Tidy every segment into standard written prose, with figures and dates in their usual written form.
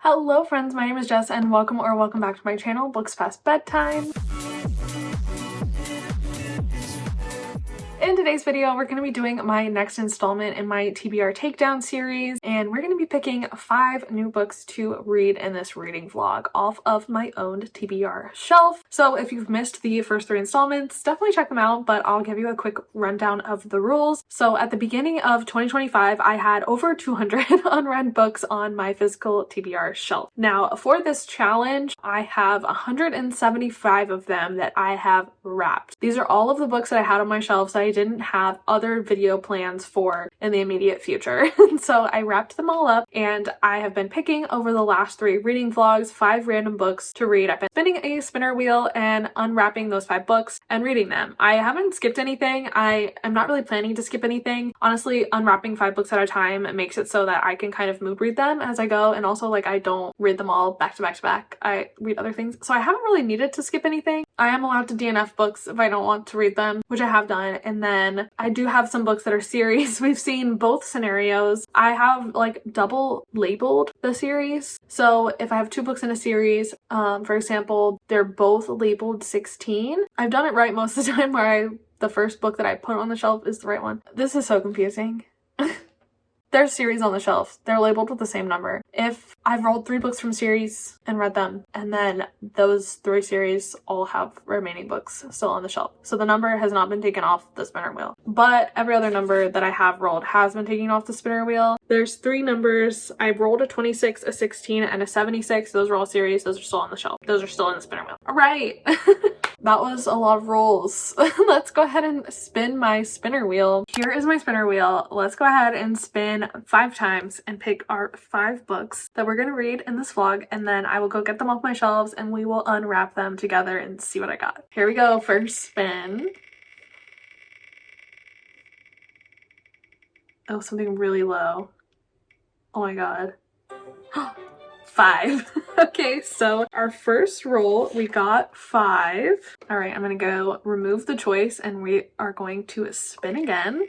Hello friends, my name is Jess and welcome back to my channel, Books Past Bedtime. In today's video, we're going to be doing my next installment in my TBR Takedown series, and we're going to be picking 5 new books to read in this reading vlog off of my own TBR shelf. So if you've missed the first 3 installments, definitely check them out, but I'll give you a quick rundown of the rules. So at the beginning of 2025, I had over 200 unread books on my physical TBR shelf. Now for this challenge, I have 175 of them that I have wrapped. These are all of the books that I had on my shelves that I didn't have other video plans for in the immediate future. So I wrapped them all up, and I have been picking over the last 3 reading vlogs 5 random books to read. I've been spinning a spinner wheel and unwrapping those 5 books and reading them. I haven't skipped anything. I am not really planning to skip anything. Honestly, unwrapping 5 books at a time makes it so that I can kind of mood read them as I go, and also like I don't read them all back to back to back. I read other things. So I haven't really needed to skip anything. I am allowed to DNF books if I don't want to read them, which I have done. And then I do have some books that are series. We've seen both scenarios. I have like double labeled the series. So if I have 2 books in a series, for example, they're both labeled 16. I've done it right most of the time where the first book that I put on the shelf is the right one. This is so confusing. There's series on the shelf. They're labeled with the same number. If I've rolled 3 books from series and read them, and then those 3 series all have remaining books still on the shelf. So the number has not been taken off the spinner wheel. But every other number that I have rolled has been taken off the spinner wheel. There's 3 numbers. I've rolled a 26, a 16, and a 76. Those are all series. Those are still on the shelf. Those are still in the spinner wheel. All right. That was a lot of rolls. Let's go ahead and spin my spinner wheel. Here is my spinner wheel. Let's go ahead and spin 5 times and pick our 5 books that we're going to read in this vlog, and then I will go get them off my shelves and we will unwrap them together and see what I got. Here we go. First spin. Oh, something really low. Oh my god. 5. Okay, so our first roll, we got 5. All right, I'm gonna go remove the choice and we are going to spin again.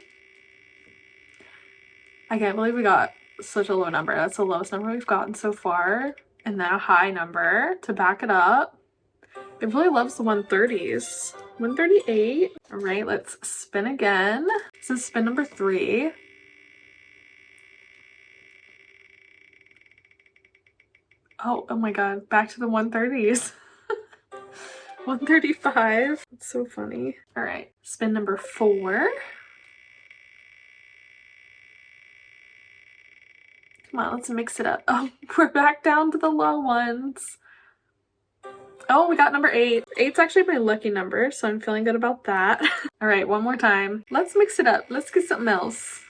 I can't believe we got such a low number. That's the lowest number we've gotten so far. And then a high number to back it up. It really loves the 130s. 138. All right, let's spin again. This is spin number 3. Oh my god, back to the 130s. 135. It's so funny. All right, spin number 4. Come on, let's mix it up. Oh, we're back down to the low ones. Oh, we got number 8. 8's actually my lucky number, so I'm feeling good about that. All right, one more time. Let's mix it up. Let's get something else.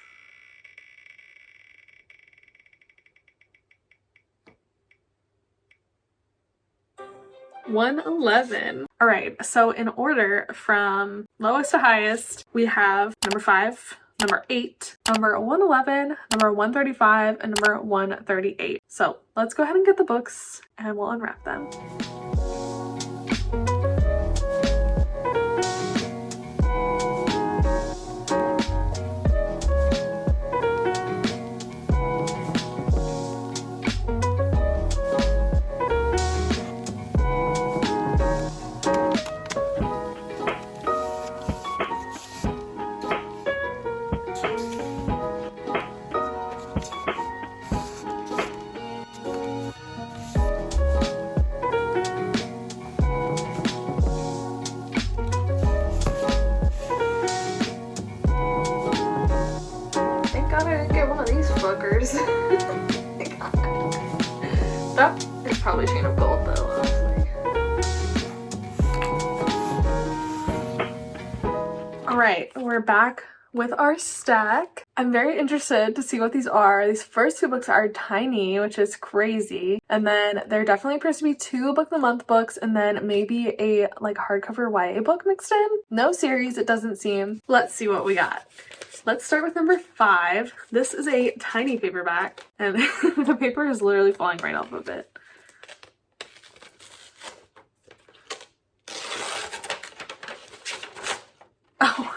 $111. All right, so in order from lowest to highest, we have number 5, number 8, number 111, number 135, and number 138. So let's go ahead and get the books and we'll unwrap them. That is probably Chain of Gold though, honestly. Alright, we're back with our stack. I'm very interested to see what these are. These first 2 books are tiny, which is crazy. And then there definitely appears to be 2 book of the month books and then maybe a like hardcover YA book mixed in. No series, it doesn't seem. Let's see what we got. Let's start with number 5. This is a tiny paperback and the paper is literally falling right off of it. Oh,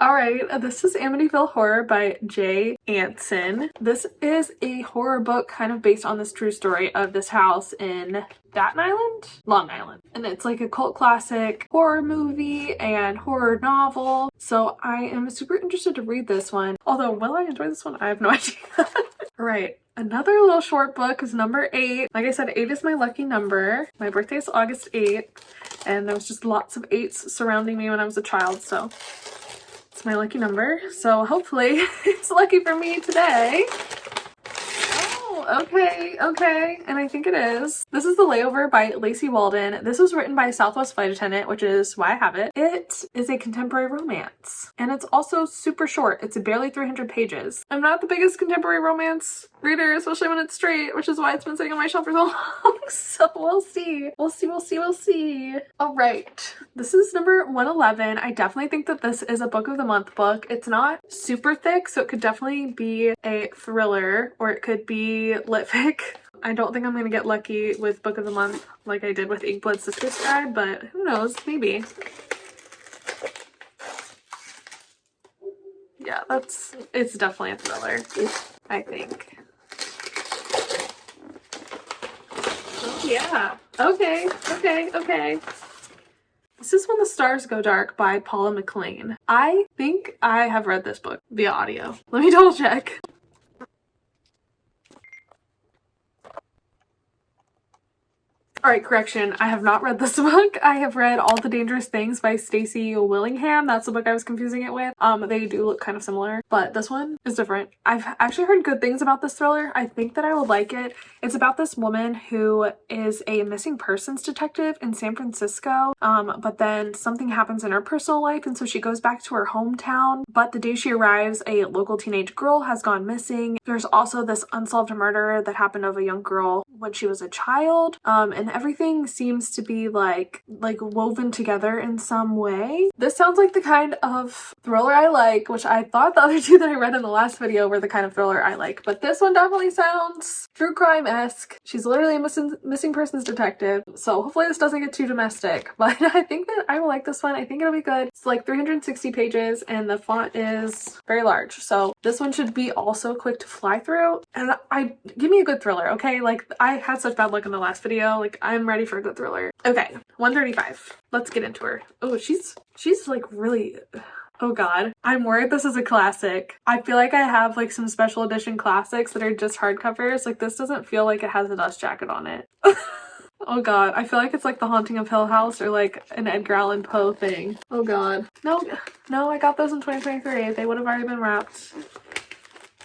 Alright, this is Amityville Horror by Jay Anson. This is a horror book kind of based on this true story of this house in Staten Island? Long Island. And it's like a cult classic horror movie and horror novel. So I am super interested to read this one. Although, will I enjoy this one? I have no idea. Alright. Another little short book is number 8. Like I said, 8 is my lucky number. My birthday is August 8th, and there was just lots of 8s surrounding me when I was a child, so it's my lucky number. So hopefully it's lucky for me today. Oh, okay, and I think it is. This is The Layover by Lacey Walden. This was written by a Southwest flight attendant, which is why I have it. It is a contemporary romance, and it's also super short. It's barely 300 pages. I'm not the biggest contemporary romance reader, especially when it's straight, which is why it's been sitting on my shelf for so long. So we'll see. We'll see. All right, this is number 111. I definitely think that this is a book of the month book. It's not super thick, so it could definitely be a thriller, or it could be lit fic. I don't think I'm gonna get lucky with book of the month like I did with Inkblood Sister Scribe, but who knows, maybe. Yeah, it's definitely a thriller, I think. Oh yeah, okay. This is When the Stars Go Dark by Paula McLean. I think I have read this book via audio. Let me double check. Alright, correction. I have not read this book. I have read All the Dangerous Things by Stacey Willingham. That's the book I was confusing it with. They do look kind of similar, but this one is different. I've actually heard good things about this thriller. I think that I would like it. It's about this woman who is a missing persons detective in San Francisco, but then something happens in her personal life, and so she goes back to her hometown. But the day she arrives, a local teenage girl has gone missing. There's also this unsolved murder that happened of a young girl when she was a child, and everything seems to be like woven together in some way. This sounds like the kind of thriller I like, which I thought the other two that I read in the last video were the kind of thriller I like, but this one definitely sounds true crime-esque. She's literally a missing persons detective, so hopefully this doesn't get too domestic, but I think that I will like this one. I think it'll be good. It's like 360 pages and the font is very large, so this one should be also quick to fly through. And give me a good thriller, okay? Like, I had such bad luck in the last video. Like, I'm ready for a good thriller. Okay, 135. Let's get into her. Oh, she's like really... Oh god. I'm worried this is a classic. I feel like I have like some special edition classics that are just hardcovers. Like, this doesn't feel like it has a dust jacket on it. Oh god. I feel like it's like The Haunting of Hill House or like an Edgar Allan Poe thing. Oh god. No, I got those in 2023. They would have already been wrapped.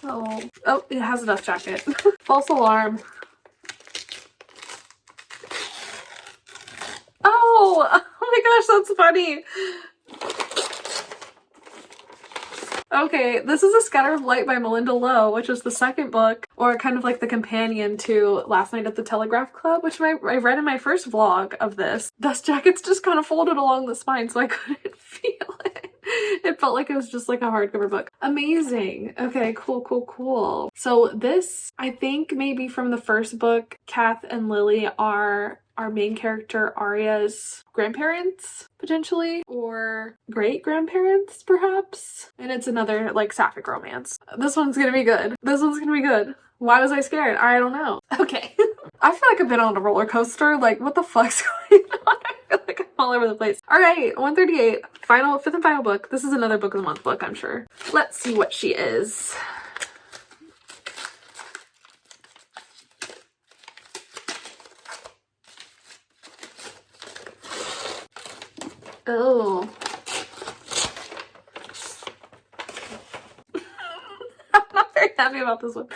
Oh, it has a dust jacket. False alarm. Oh my gosh, that's funny. Okay, this is A Scatter of Light by Melinda Lowe, which is the second book, or kind of like the companion to Last Night at the Telegraph Club, which I read in my first vlog of this. Dust jackets just kind of folded along the spine, so I couldn't feel it. It felt like it was just like a hardcover book. Amazing. Okay, cool. So this, I think maybe from the first book, Kath and Lily are our main character Arya's grandparents, potentially, or great-grandparents, perhaps. And it's another, like, sapphic romance. This one's gonna be good. Why was I scared? I don't know. Okay. I feel like I've been on a roller coaster. Like, what the fuck's going on? I feel like I'm all over the place. Alright, 138. Fifth and final book. This is another book of the month book, I'm sure. Let's see what she is. Oh. I'm not very happy about this one.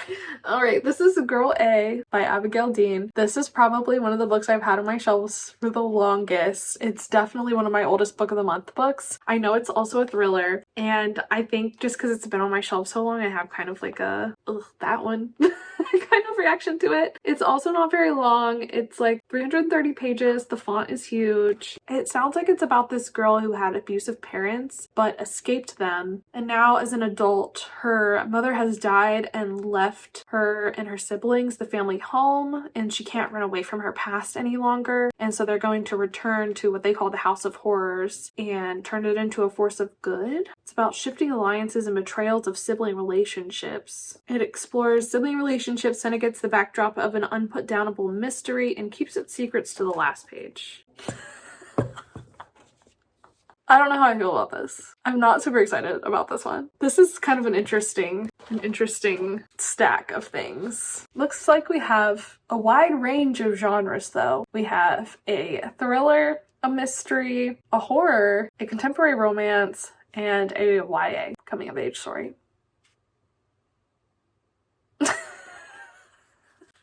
Alright, this is Girl A by Abigail Dean. This is probably one of the books I've had on my shelves for the longest. It's definitely one of my oldest book of the month books. I know it's also a thriller, and I think just because it's been on my shelf so long, I have kind of like a, ugh, that one kind of reaction to it. It's also not very long. It's like 330 pages. The font is huge. It sounds like it's about this girl who had abusive parents but escaped them, and now as an adult her mother has died and left her and her siblings the family home, and she can't run away from her past any longer, and so they're going to return to what they call the House of Horrors and turn it into a force of good. It's about shifting alliances and betrayals of sibling relationships. It explores sibling relationships and it gets the backdrop of an unputdownable mystery and keeps its secrets to the last page. I don't know how I feel about this. I'm not super excited about this one. This is kind of an interesting stack of things. Looks like we have a wide range of genres though. We have a thriller, a mystery, a horror, a contemporary romance, and a YA coming of age story.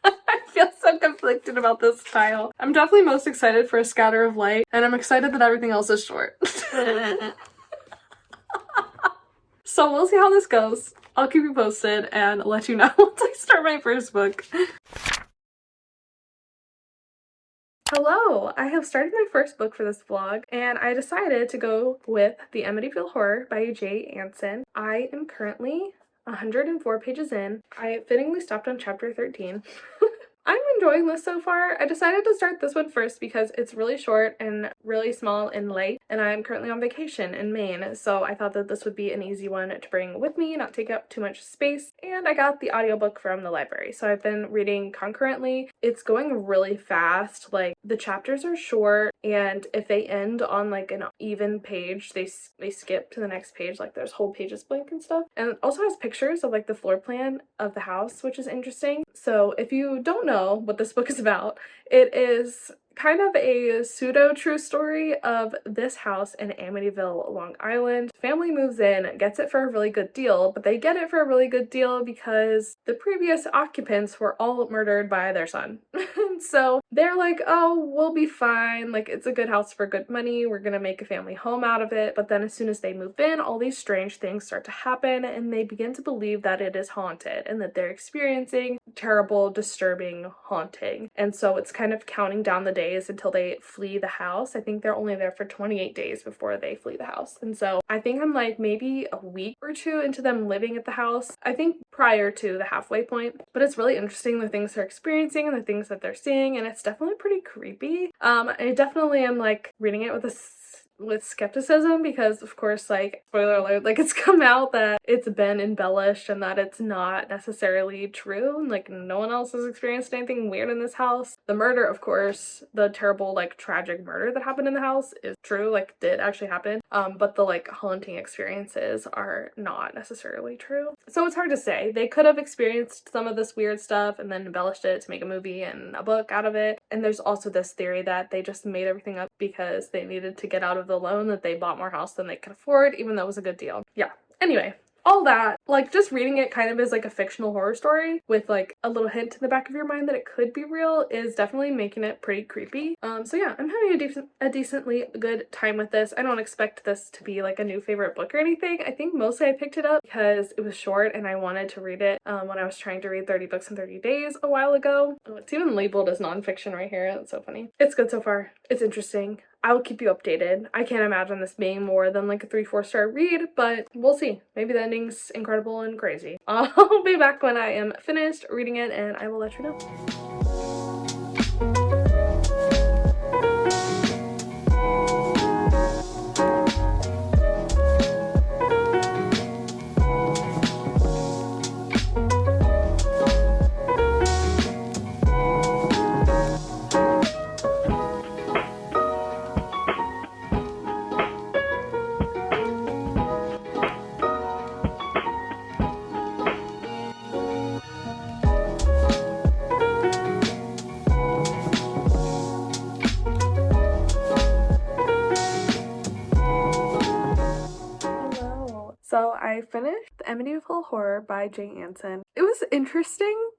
I feel so conflicted about this style. I'm definitely most excited for A Scatter of Light, and I'm excited that everything else is short. So we'll see how this goes. I'll keep you posted and let you know once I start my first book. Hello! I have started my first book for this vlog, and I decided to go with The Amityville Horror by J. Anson. I am currently 104 pages in. I fittingly stopped on chapter 13. I'm enjoying this so far. I decided to start this one first because it's really short and really small and light, and I'm currently on vacation in Maine, so I thought that this would be an easy one to bring with me, not take up too much space, and I got the audiobook from the library, so I've been reading concurrently. It's going really fast. Like, the chapters are short, and if they end on like an even page, they skip to the next page. Like, there's whole pages blank and stuff, and it also has pictures of like the floor plan of the house, which is interesting. So if you don't know what this book is about, it is kind of a pseudo true story of this house in Amityville, Long Island. Family moves in, gets it for a really good deal, but they get it for a really good deal because the previous occupants were all murdered by their son. So they're like, oh, we'll be fine, like it's a good house for good money, we're gonna make a family home out of it. But then as soon as they move in, all these strange things start to happen, and they begin to believe that it is haunted and that they're experiencing terrible, disturbing haunting. And so it's kind of counting down the days until they flee the house. I think they're only there for 28 days before they flee the house. And so I think I'm like maybe a week or two into them living at the house. I think prior to the halfway point. But it's really interesting the things they're experiencing and the things that they're seeing, and it's definitely pretty creepy. I definitely am like reading it with skepticism because, of course, like, spoiler alert, like, it's come out that it's been embellished and that it's not necessarily true. Like, no one else has experienced anything weird in this house. The murder, of course, the terrible, like, tragic murder that happened in the house is true, like, did actually happen. But the, like, haunting experiences are not necessarily true. So it's hard to say. They could have experienced some of this weird stuff and then embellished it to make a movie and a book out of it. And there's also this theory that they just made everything up because they needed to get out of the loan, that they bought more house than they could afford, even though it was a good deal. Yeah. Anyway, all that, like, just reading it kind of is like a fictional horror story with like a little hint in the back of your mind that it could be real is definitely making it pretty creepy. So yeah, I'm having a decently good time with this. I don't expect this to be like a new favorite book or anything. I think mostly I picked it up because it was short and I wanted to read it when I was trying to read 30 books in 30 days a while ago. Oh, it's even labeled as nonfiction right here. That's so funny. It's good so far. It's interesting. I will keep you updated. I can't imagine this being more than like a 3-4 star read, but we'll see. Maybe the ending's incredible and crazy. I'll be back when I am finished reading it and I will let you know. So I finished The Amityville Horror by J. Anson. It was interesting.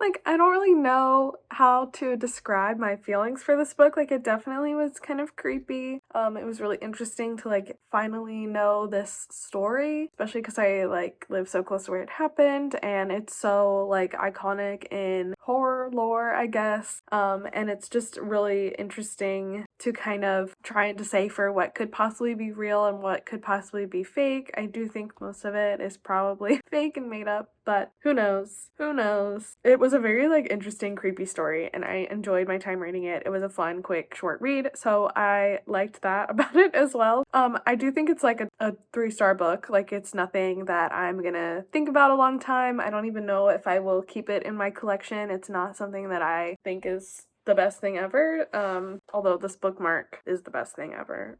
Like, I don't really know how to describe my feelings for this book. Like, it definitely was kind of creepy. It was really interesting to like finally know this story, especially because I like live so close to where it happened, and it's so like iconic in horror lore, I guess. And it's just really interesting to kind of try and decipher what could possibly be real and what could possibly be fake. I do think most of it is probably fake and made up, but who knows? Who knows? It was a very like interesting, creepy story, and I enjoyed my time reading it. It was a fun, quick, short read, so I liked that about it as well. I do think it's like a 3-star book. Like, it's nothing that I'm gonna think about a long time. I don't even know if I will keep it in my collection. It's not something that I think is the best thing ever, although this bookmark is the best thing ever.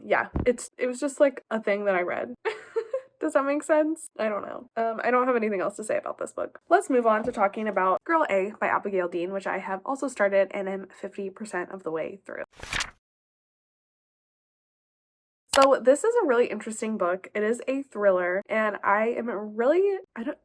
Yeah, it was just like a thing that I read. Does that make sense? I don't know. I don't have anything else to say about this book. Let's move on to talking about Girl A by Abigail Dean, which I have also started and am 50% of the way through. So this is a really interesting book. It is a thriller, and I am really,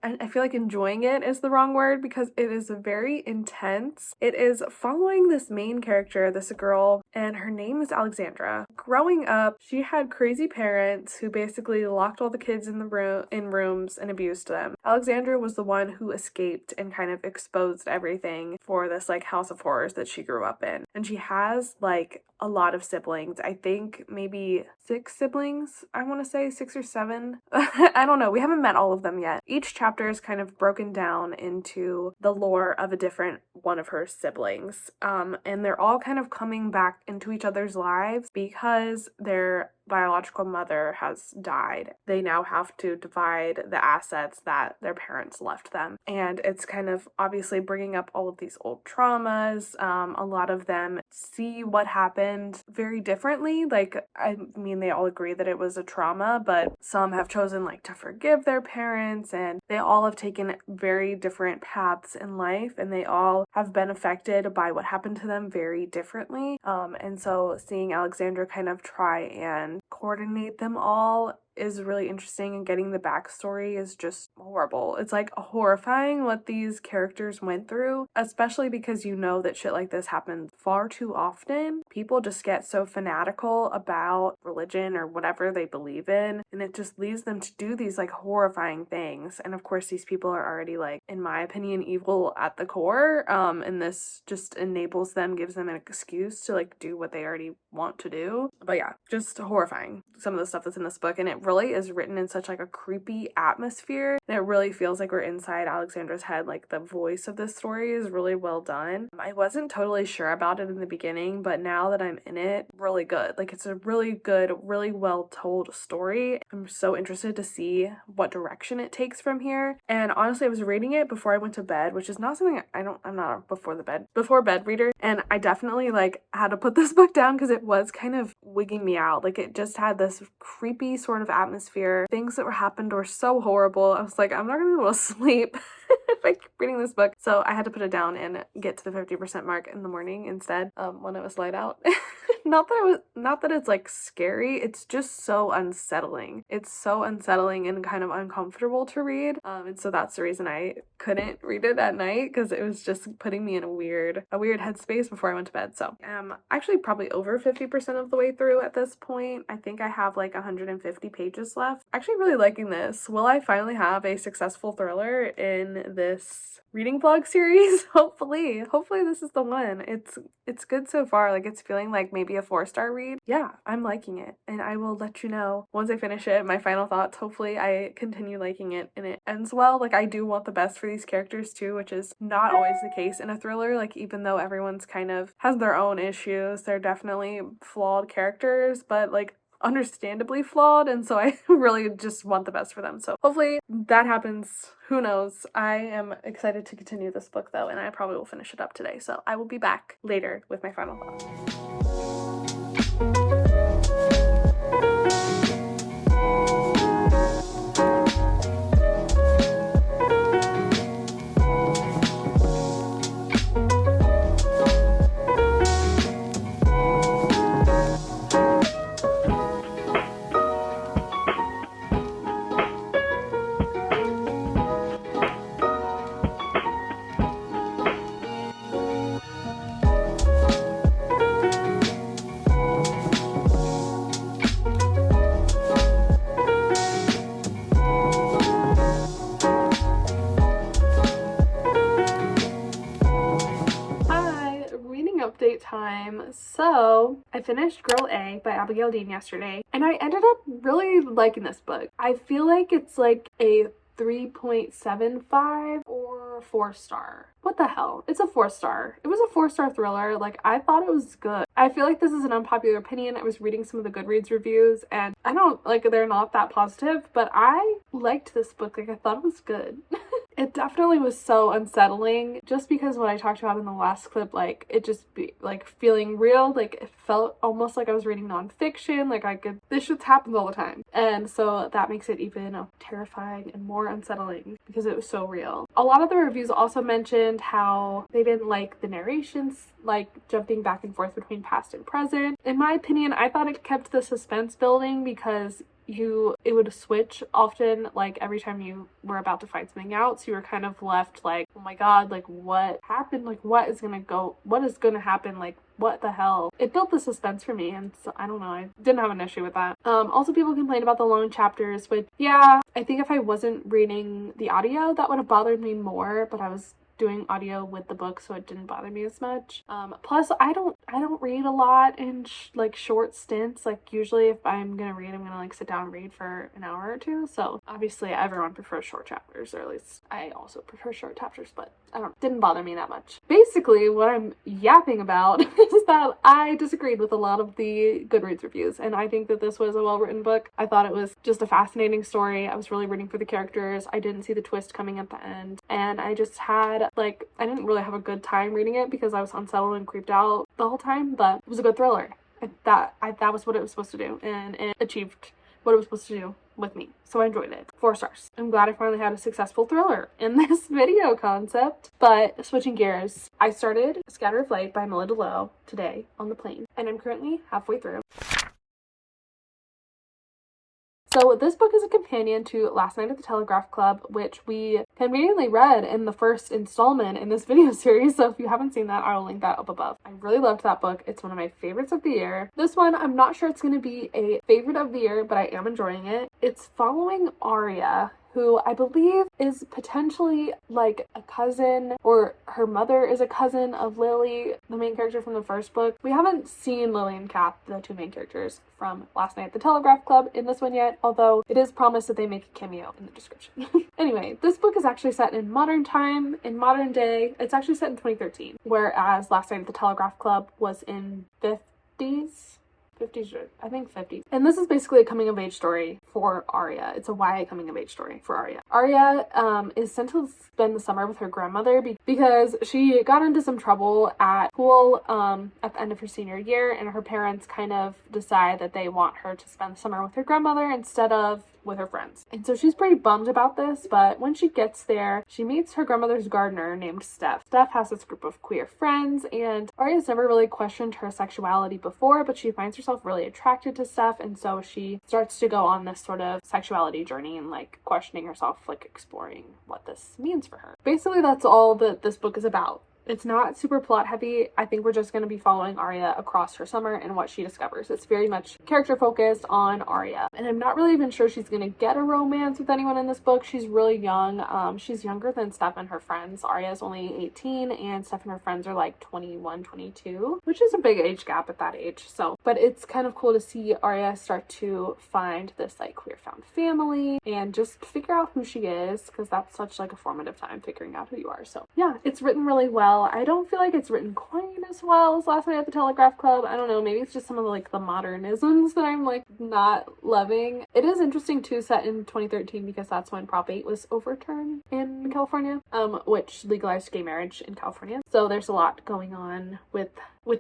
I feel like enjoying it is the wrong word because it is very intense. It is following this main character, this girl, and her name is Alexandra. Growing up, she had crazy parents who basically locked all the kids in rooms and abused them. Alexandra was the one who escaped and kind of exposed everything for this like house of horrors that she grew up in. And she has like a lot of siblings. I think maybe 6 siblings, I want to say 6 or 7. I don't know. We haven't met all of them yet. Each chapter is kind of broken down into the lore of a different one of her siblings. And they're all kind of coming back into each other's lives because their biological mother has died. They now have to divide the assets that their parents left them. And it's kind of obviously bringing up all of these old traumas. A lot of them see what happened very differently. Like, I mean, they all agree that it was a trauma, but some have chosen like to forgive their parents, and they all have taken very different paths in life, and they all have been affected by what happened to them very differently. And so seeing Alexandra kind of try and coordinate them all is really interesting, and getting the backstory is just horrible. It's like horrifying what these characters went through, especially because you know that shit like this happens far too often. People just get so fanatical about religion or whatever they believe in, and it just leads them to do these like horrifying things. And of course these people are already like, in my opinion, evil at the core, and this just enables them, gives them an excuse to like do what they already want to do. But yeah, just horrifying, some of the stuff that's in this book, and it really is written in such like a creepy atmosphere that it really feels like we're inside Alexandra's head. Like, the voice of this story is really well done. I wasn't totally sure about it in the beginning, but now that I'm in it, really good. Like, it's a really good, really well told story. I'm so interested to see what direction it takes from here. And honestly, I was reading it before I went to bed, which is not something I'm not a before bed reader, and I definitely like had to put this book down because it was kind of wigging me out. Like, it just had this creepy sort of atmosphere. Things that were happened were so horrible. I was like, I'm not gonna be able to sleep if I keep reading this book. So I had to put it down and get to the 50% mark in the morning instead, when it was light out. Not that it's like scary, it's just so unsettling. It's so unsettling and kind of uncomfortable to read. And so that's the reason I couldn't read it at night, because it was just putting me in a weird headspace before I went to bed. So I'm actually probably over 50% of the way through at this point. I think I have like 150 pages left. Actually really liking this. Will I finally have a successful thriller in this reading vlog series? Hopefully this is the one. It's good so far. Like, it's feeling like maybe a 4-star read. Yeah, I'm liking it, and I will let you know once I finish it, my final thoughts. Hopefully I continue liking it and it ends well. Like, I do want the best for these characters too, which is not always the case in a thriller. Like, even though everyone's kind of has their own issues, they're definitely flawed characters, but like understandably flawed, and so I really just want the best for them. So hopefully that happens. Who knows? I am excited to continue this book though, and I probably will finish it up today. So I will be back later with my final thoughts. update time. So I finished Girl A by Abigail Dean yesterday, and I ended up really liking this book. I feel like it's like a 3.75 or 4-star. What the hell? It's a 4-star. It was a 4-star thriller. Like, I thought it was good. I feel like this is an unpopular opinion. I was reading some of the Goodreads reviews, and I don't, like, they're not that positive, but I liked this book. Like, I thought it was good. It definitely was so unsettling, just because what I talked about in the last clip, like, it just be like feeling real. Like, it felt almost like I was reading nonfiction. Like, this shit happens all the time. And so that makes it even terrifying and more unsettling because it was so real. A lot of the reviews also mentioned how they didn't like the narrations, like jumping back and forth between past and present. In my opinion, I thought it kept the suspense building because it would switch often, like every time you were about to find something out, so you were kind of left like, oh my god, like what happened, like what is gonna happen, like what the hell. It built the suspense for me, and so I don't know, I didn't have an issue with that. Also people complained about the long chapters, which yeah, I think if I wasn't reading the audio that would have bothered me more, but I was doing audio with the book, so it didn't bother me as much. Plus I don't read a lot in like short stints. Like, usually if I'm gonna read, I'm gonna like sit down and read for an hour or two. So obviously everyone prefers short chapters, or at least I also prefer short chapters, but didn't bother me that much. Basically what I'm yapping about is that I disagreed with a lot of the Goodreads reviews, and I think that this was a well-written book. I thought it was just a fascinating story. I was really rooting for the characters. I didn't see the twist coming at the end, and I just had like, I didn't really have a good time reading it because I was unsettled and creeped out the whole time, but it was a good thriller. That was what it was supposed to do, and it achieved what it was supposed to do with me. So I enjoyed it. 4 stars. I'm glad I finally had a successful thriller in this video concept. But switching gears, I started Scatter of Light by Melinda Lowe today on the plane, and I'm currently halfway through. So this book is a companion to Last Night at the Telegraph Club, which we conveniently read in the first installment in this video series. So if you haven't seen that, I will link that up above. I really loved that book. It's one of my favorites of the year. This one, I'm not sure it's going to be a favorite of the year, but I am enjoying it. It's following Aria, who I believe is potentially like a cousin, or her mother is a cousin of Lily, the main character from the first book. We haven't seen Lily and Kath, the 2 main characters from Last Night at the Telegraph Club, in this one yet, although it is promised that they make a cameo in the description. Anyway, this book is actually set in modern time, in modern day. It's actually set in 2013, whereas Last Night at the Telegraph Club was in 50s, I think 50s. And this is basically a coming of age story for Aria. It's a YA coming of age story for Aria. Aria is sent to spend the summer with her grandmother because she got into some trouble at school at the end of her senior year, and her parents kind of decide that they want her to spend the summer with her grandmother instead of with her friends. And so she's pretty bummed about this, but when she gets there, she meets her grandmother's gardener named Steph. Steph has this group of queer friends, and Aria's never really questioned her sexuality before, but she finds herself really attracted to Steph, and so she starts to go on this sort of sexuality journey and like questioning herself, like exploring what this means for her. Basically, that's all that this book is about. It's not super plot heavy. I think we're just going to be following Aria across her summer and what she discovers. It's very much character focused on Aria. And I'm not really even sure she's going to get a romance with anyone in this book. She's really young. She's younger than Steph and her friends. Aria is only 18 and Steph and her friends are like 21, 22, which is a big age gap at that age. So, but it's kind of cool to see Aria start to find this like queer found family and just figure out who she is, because that's such like a formative time, figuring out who you are. So yeah, it's written really well. I don't feel like it's written quite as well as Last Night at the Telegraph Club. I don't know, maybe it's just some of the modernisms that I'm like not loving. It is interesting too, set in 2013, because that's when Prop 8 was overturned in California, which legalized gay marriage in California. So there's a lot going on with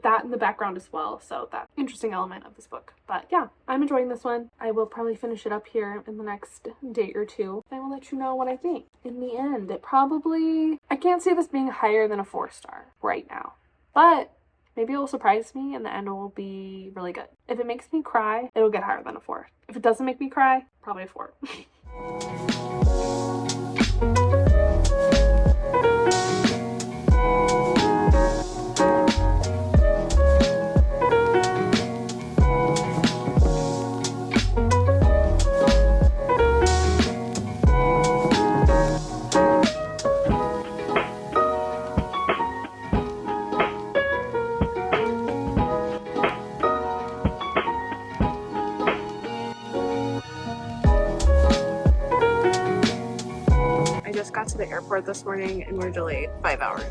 that in the background as well. So that's an interesting element of this book. But yeah, I'm enjoying this one. I will probably finish it up here in the next day or two. I will let you know what I think. In the end, I can't see this being higher than a 4-star right now, but maybe it will surprise me and the end will be really good. If it makes me cry, it'll get higher than a 4. If it doesn't make me cry, probably a 4. airport this morning and we're delayed 5 hours.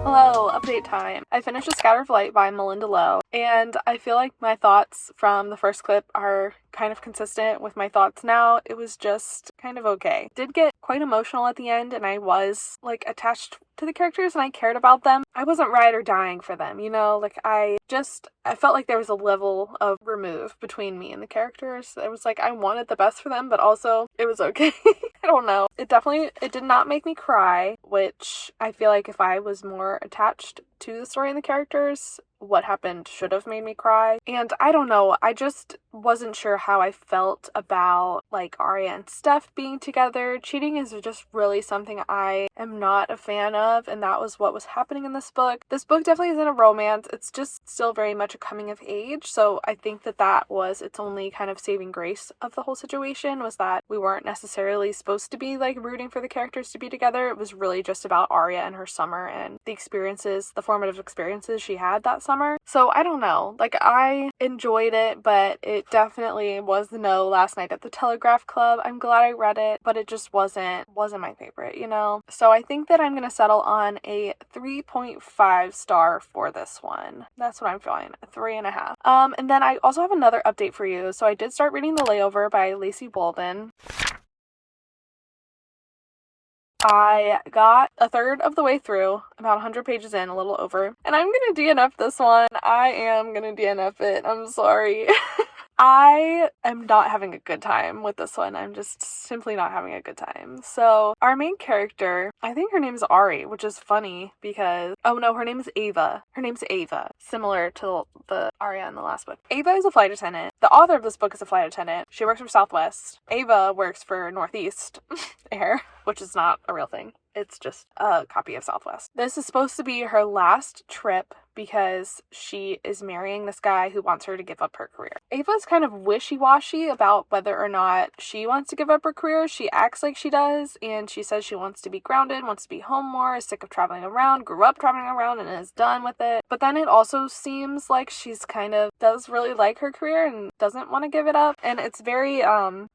Hello, update time. I finished A Scatter of Light by Melinda Lowe, and I feel like my thoughts from the first clip are kind of consistent with my thoughts now. It was just kind of okay. Did get quite emotional at the end, and I was like attached to the characters and I cared about them. I wasn't ride or dying for them, you know, like I felt like there was a level of remove between me and the characters. It was like I wanted the best for them, but also it was okay. I don't know. It did not make me cry, which I feel like if I was more attached to the story and the characters, what happened should have made me cry. And I don't know, I just wasn't sure how I felt about like Arya and Steph being together. Cheating is just really something I am not a fan of, and that was what was happening in this book. This book definitely isn't a romance. It's just still very much a coming of age. So I think that was its only kind of saving grace of the whole situation, was that we weren't necessarily supposed to be like rooting for the characters to be together. It was really just about Arya and her summer and the experiences, the formative experiences she had that summer. So I don't know, like I enjoyed it, but it definitely was the no last night at the Telegraph Club. I'm glad I read it, but it just wasn't my favorite, you know? So I think that I'm gonna settle on a 3.5 star for this one. That's what I'm feeling, a 3.5. And then I also have another update for you. So I did start reading The Layover by Lacey Bolden. I got a third of the way through, about 100 pages in, a little over, and I'm gonna DNF this one. I am gonna DNF it. I'm sorry. I am not having a good time with this one. I'm just simply not having a good time. So our main character, I think her name is Ari, which is funny because, oh no, her name is Ava. Her name's Ava, similar to the Arya in the last book. Ava is a flight attendant. The author of this book is a flight attendant. She works for Southwest. Ava works for Northeast Air, which is not a real thing. It's just a copy of Southwest. This is supposed to be her last trip because she is marrying this guy who wants her to give up her career. Ava's kind of wishy-washy about whether or not she wants to give up her career. She acts like she does, and she says she wants to be grounded, wants to be home more, is sick of traveling around, grew up traveling around, and is done with it. But then it also seems like she's kind of does really like her career and doesn't want to give it up. And it's very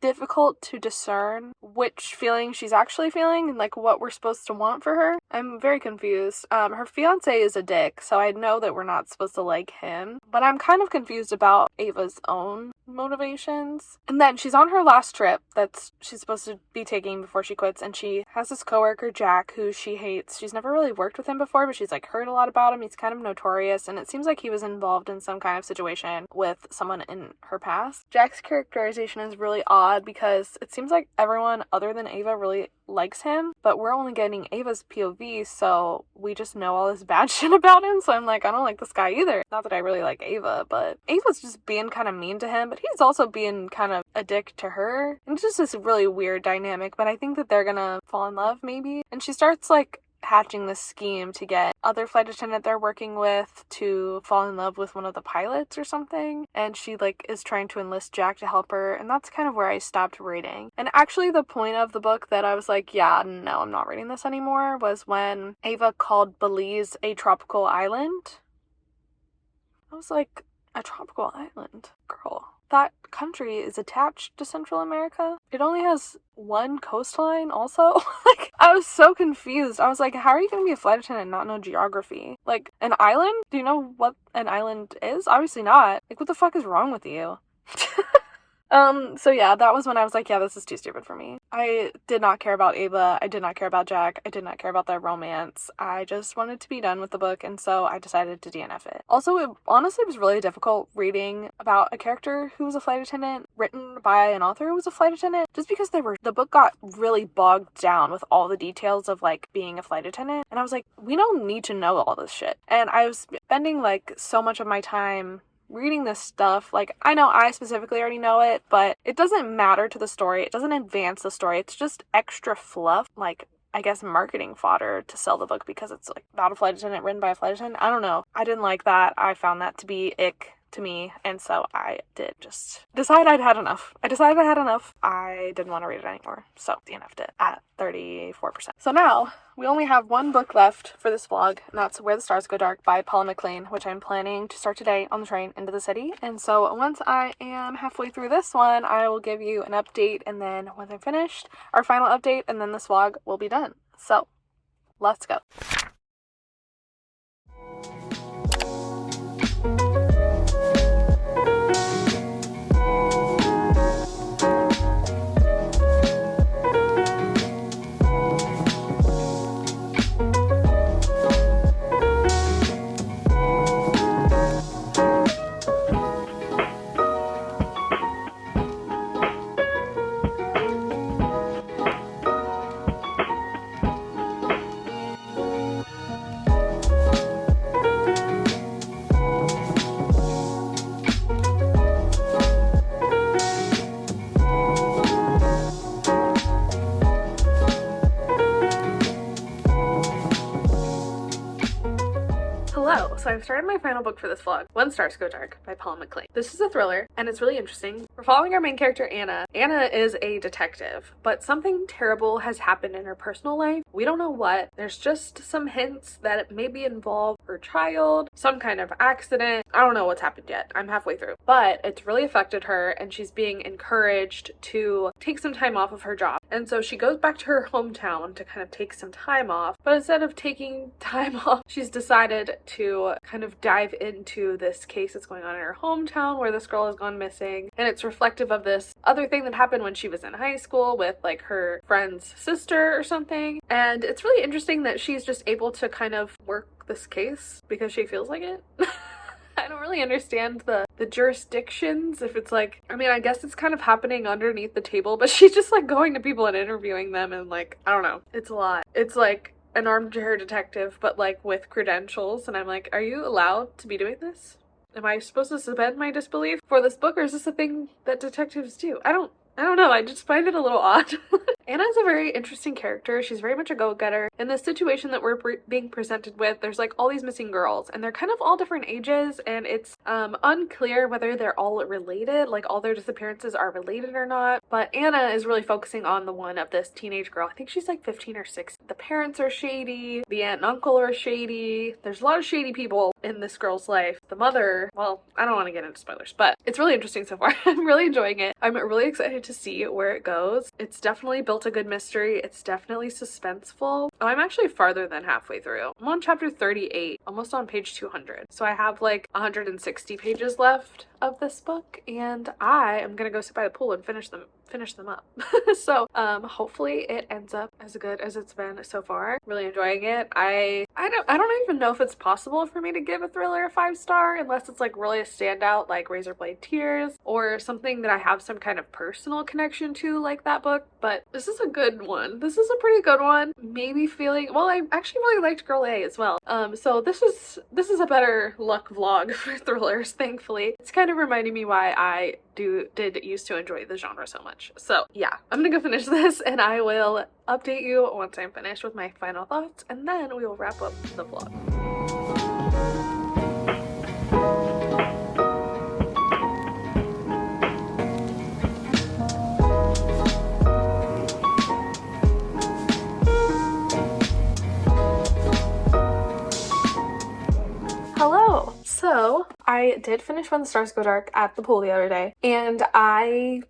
difficult to discern which feeling she's actually feeling and like what we're supposed to want for her. I'm very confused. Her fiance is a dick, so I know that we're not supposed to like him, but I'm kind of confused about Ava's own motivations. And then she's on her last trip that she's supposed to be taking before she quits, and she has this coworker Jack who she hates. She's never really worked with him before, but she's like heard a lot about him. He's kind of notorious, and it seems like he was involved in some kind of situation with someone in her past. Jack's characterization is really odd because it seems like everyone other than Ava really likes him, but we're only getting Ava's POV, so we just know all this bad shit about him. So I'm like, I don't like this guy either. Not that I really like Ava, but Ava's just being kind of mean to him, but he's also being kind of a dick to her. And it's just this really weird dynamic, but I think that they're gonna fall in love maybe. And she starts like hatching this scheme to get other flight attendant they're working with to fall in love with one of the pilots or something, and she like is trying to enlist Jack to help her, and that's kind of where I stopped reading. And actually the point of the book that I was like, yeah, no, I'm not reading this anymore, was when Ava called Belize a tropical island. I was like, a tropical island? Girl, that country is attached to Central America. It only has one coastline also. Like, I was so confused. I was like, how are you gonna be a flight attendant and not know geography? Like, an island? Do you know what an island is? Obviously not. Like, what the fuck is wrong with you? So yeah, that was when I was like, yeah, this is too stupid for me. I did not care about Ava. I did not care about Jack. I did not care about their romance. I just wanted to be done with the book, and so I decided to DNF it. Also, it honestly was really difficult reading about a character who was a flight attendant, written by an author who was a flight attendant, just because the book got really bogged down with all the details of like being a flight attendant, and I was like, we don't need to know all this shit. And I was spending like so much of my time reading this stuff. Like, I know I specifically already know it, but it doesn't matter to the story. It doesn't advance the story. It's just extra fluff, like, I guess marketing fodder to sell the book because it's like about a flight attendant written by a flight attendant. I don't know. I didn't like that. I found that to be ick to me, and so I did just decide I'd had enough. I decided I had enough. I didn't want to read it anymore, so DNF'd it at 34%. So now we only have one book left for this vlog, and that's Where the Stars Go Dark by Paula McLean, which I'm planning to start today on the train into the city. And so once I am halfway through this one, I will give you an update, and then once I'm finished, our final update, and then this vlog will be done. So let's go. Hello, so I've started my final book for this vlog, When Stars Go Dark by Paula McLean. This is a thriller, and it's really interesting. We're following our main character, Anna. Anna is a detective, but something terrible has happened in her personal life. We don't know what. There's just some hints that it maybe involved her child, some kind of accident. I don't know what's happened yet. I'm halfway through. But it's really affected her, and she's being encouraged to take some time off of her job. And so she goes back to her hometown to kind of take some time off, but instead of taking time off, she's decided to kind of dive into this case that's going on in her hometown where this girl has gone missing, and it's reflective of this other thing that happened when she was in high school with like her friend's sister or something. And it's really interesting that she's just able to kind of work this case because she feels like it. I don't really understand the jurisdictions, if it's like, I mean, I guess it's kind of happening underneath the table, but she's just like going to people and interviewing them, and like, I don't know, it's a lot. It's like an armchair detective, but like with credentials, and I'm like, are you allowed to be doing this? Am I supposed to suspend my disbelief for this book, or is this a thing that detectives do? I don't know, I just find it a little odd. Anna's a very interesting character. She's very much a go-getter. In this situation that we're being presented with, there's like all these missing girls, and they're kind of all different ages, and it's unclear whether they're all related, like all their disappearances are related or not. But Anna is really focusing on the one of this teenage girl. I think she's like 15 or 16. The parents are shady. The aunt and uncle are shady. There's a lot of shady people in this girl's life. The mother, well, I don't want to get into spoilers, but it's really interesting so far. I'm really enjoying it. I'm really excited to see where it goes. It's definitely built a good mystery. It's definitely suspenseful. Oh, I'm actually farther than halfway through. I'm on chapter 38, almost on page 200. So I have like 160 pages left of this book, and I am gonna go sit by the pool and finish them up. So hopefully it ends up as good as it's been so far. Really enjoying it. I don't even know if it's possible for me to give a thriller a 5-star unless it's like really a standout, like Razorblade Tears, or something that I have some kind of personal connection to, like that book. But this is a good one. This is a pretty good one. Maybe feeling, well, I actually really liked Girl A as well. So this is a better luck vlog for thrillers, thankfully. It's kind of reminding me why I did used to enjoy the genre so much. So yeah, I'm gonna go finish this, and I will update you once I'm finished with my final thoughts, and then we will wrap up the vlog. Hello! So I did finish When the Stars Go Dark at the pool the other day, and I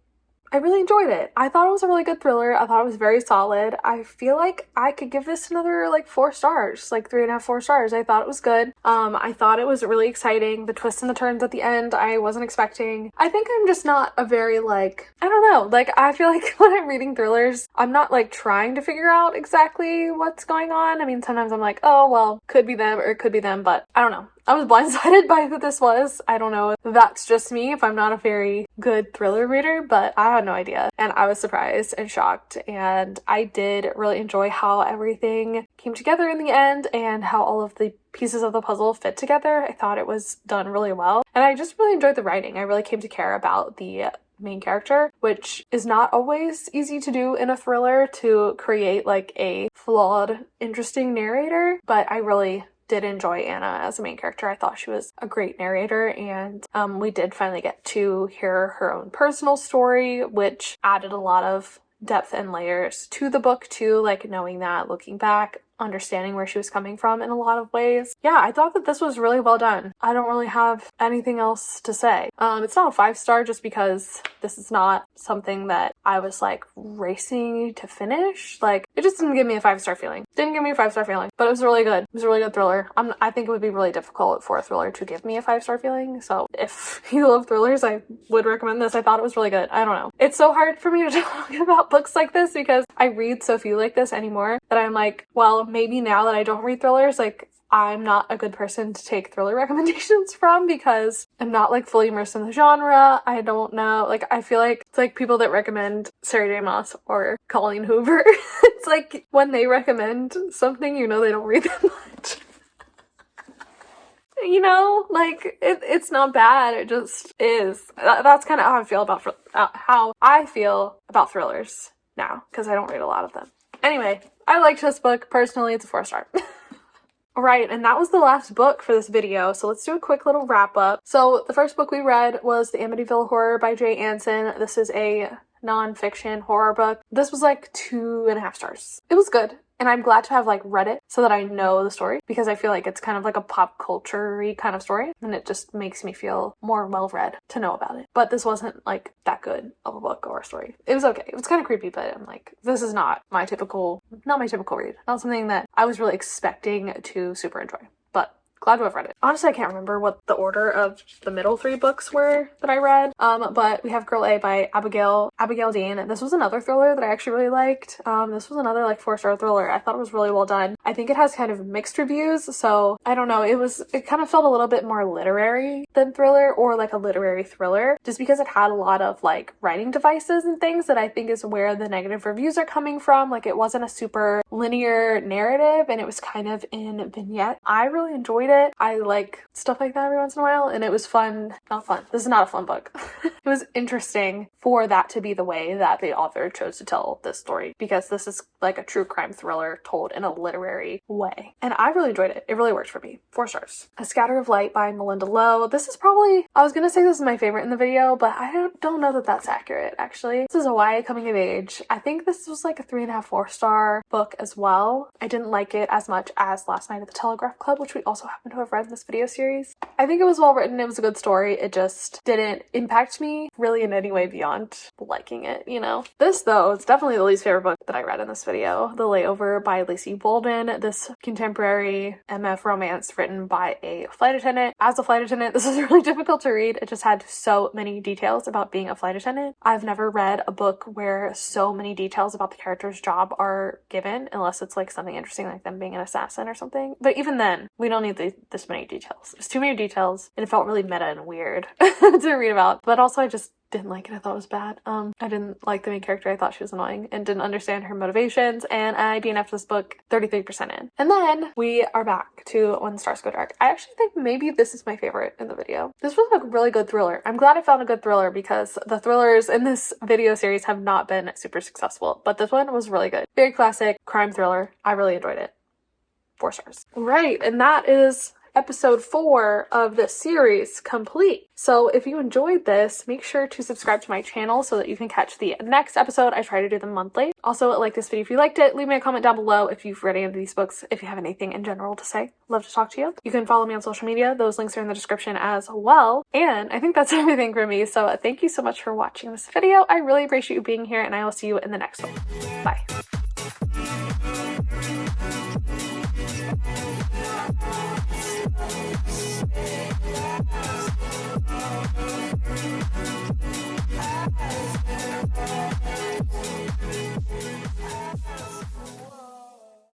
really enjoyed it. I thought it was a really good thriller. I thought it was very solid. I feel like I could give this another like 4 stars, like 3.5, 4 stars. I thought it was good. I thought it was really exciting. The twists and the turns at the end, I wasn't expecting. I think I'm just not a very like, I don't know, like I feel like when I'm reading thrillers, I'm not like trying to figure out exactly what's going on. I mean, sometimes I'm like, oh, well, could be them or it could be them, but I don't know. I was blindsided by who this was. I don't know if that's just me, if I'm not a very good thriller reader, but I had no idea. And I was surprised and shocked. And I did really enjoy how everything came together in the end and how all of the pieces of the puzzle fit together. I thought it was done really well. And I just really enjoyed the writing. I really came to care about the main character, which is not always easy to do in a thriller, to create like a flawed, interesting narrator. But I really did enjoy Anna as a main character. I thought she was a great narrator, and we did finally get to hear her own personal story, which added a lot of depth and layers to the book too, like knowing that, looking back, understanding where she was coming from in a lot of ways. Yeah, I thought that this was really well done. I don't really have anything else to say. It's not a 5-star just because this is not something that I was like racing to finish. Like, it just didn't give me a 5-star feeling. Didn't give me a 5-star feeling, but it was really good. It was a really good thriller. I think it would be really difficult for a thriller to give me a 5-star feeling. So if you love thrillers, I would recommend this. I thought it was really good. I don't know. It's so hard for me to talk about books like this because I read so few like this anymore that I'm like, well, maybe now that I don't read thrillers, like, I'm not a good person to take thriller recommendations from because I'm not like fully immersed in the genre. I don't know. Like, I feel like it's like people that recommend Sarah J. Maas or Colleen Hoover. It's like when they recommend something, you know, they don't read that much. You know, like, it's not bad. It just is. That's kind of how I feel about thrillers now because I don't read a lot of them. Anyway, I liked this book. Personally, it's a 4-star. Alright, and that was the last book for this video, so let's do a quick little wrap up. So the first book we read was The Amityville Horror by Jay Anson. This is a non-fiction horror book. This was like 2.5 stars. It was good. And I'm glad to have like read it so that I know the story because I feel like it's kind of like a pop culture-y kind of story and it just makes me feel more well-read to know about it. But this wasn't like that good of a book or a story. It was okay. It was kind of creepy, but I'm like, this is not my typical read. Not something that I was really expecting to super enjoy. But glad to have read it. Honestly, I can't remember what the order of the middle 3 books were that I read. But we have Girl A by Abigail Dean. This was another thriller that I actually really liked. This was another like 4-star thriller. I thought it was really well done. I think it has kind of mixed reviews, so I don't know. It kind of felt a little bit more literary than thriller or like a literary thriller, just because it had a lot of like writing devices and things that I think is where the negative reviews are coming from. Like, it wasn't a super linear narrative and it was kind of in vignette. I really enjoyed it. I like stuff like that every once in a while, and it was fun. Not fun. This is not a fun book. It was interesting for that to be the way that the author chose to tell this story, because this is like a true crime thriller told in a literary way. And I really enjoyed it. It really worked for me. 4 stars. A Scatter of Light by Melinda Lowe. This is probably, I was gonna say this is my favorite in the video, but I don't know that that's accurate, actually. This is a YA coming of age. I think this was like a 3.5, 4-star book as well. I didn't like it as much as Last Night at the Telegraph Club, which we also happen to have read in this video series. I think it was well written. It was a good story. It just didn't impact me really in any way beyond liking it, you know? This, though, is definitely the least favorite book that I read in this video. The Layover by Lacey Bolden. This contemporary MF romance written by a flight attendant. As a flight attendant, this is really difficult to read. It just had so many details about being a flight attendant. I've never read a book where so many details about the character's job are given, unless it's like something interesting like them being an assassin or something. But even then, we don't need this many details. There's too many details, and it felt really meta and weird to read about. But also, I just didn't like it. I thought it was bad. I didn't like the main character. I thought she was annoying and didn't understand her motivations, and I DNF'd this book 33% in. And then we are back to When the Stars Go Dark. I actually think maybe this is my favorite in the video. This was a really good thriller. I'm glad I found a good thriller because the thrillers in this video series have not been super successful, but this one was really good. Very classic crime thriller. I really enjoyed it. 4 stars. Right, and that is episode 4 of this series complete. So if you enjoyed this, make sure to subscribe to my channel so that you can catch the next episode. I try to do them monthly. Also, like this video if you liked it. Leave me a comment down below if you've read any of these books, if you have anything in general to say. Love to talk to you. You can follow me on social media. Those links are in the description as well. And I think that's everything for me. So thank you so much for watching this video. I really appreciate you being here, and I will see you in the next one. Bye.